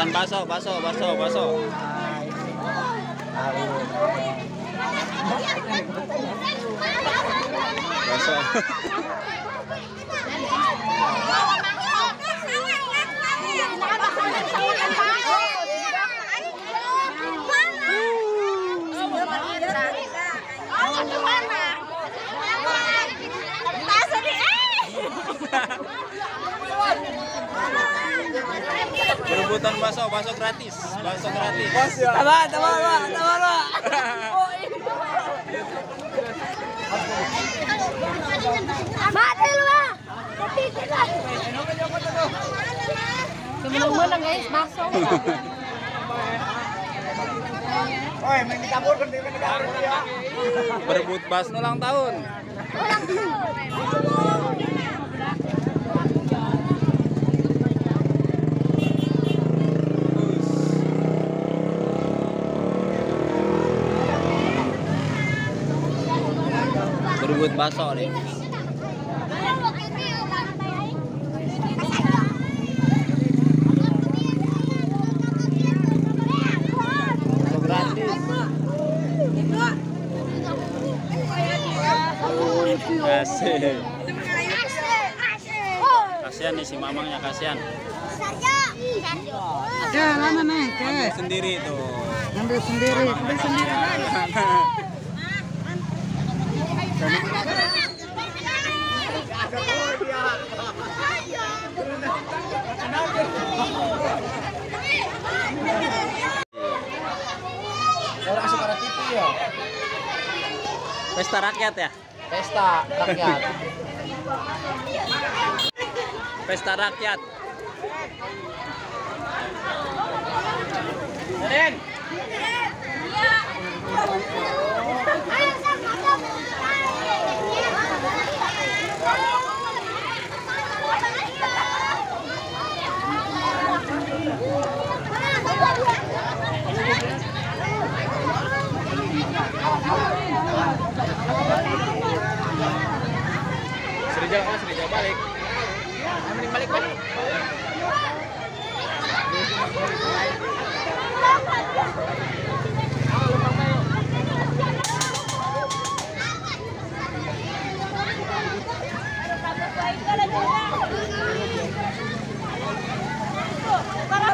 Rebutan baso. Baso. Berebutan baso gratis. Tabar. Mati lu ah. Menang guys, masuk. Oi, main dicampur ya. Berebut baso ulang tahun. Berebut baso nih. Asik. Kasihan nih si mamangnya, kasihan. Ya, lama nih. Ambil sendiri tuh. Ambil sendiri. Orang suka TV ya. Pesta rakyat ya? Pesta rakyat. Pesta rakyat. Den. Serija balik. Mending balik. Para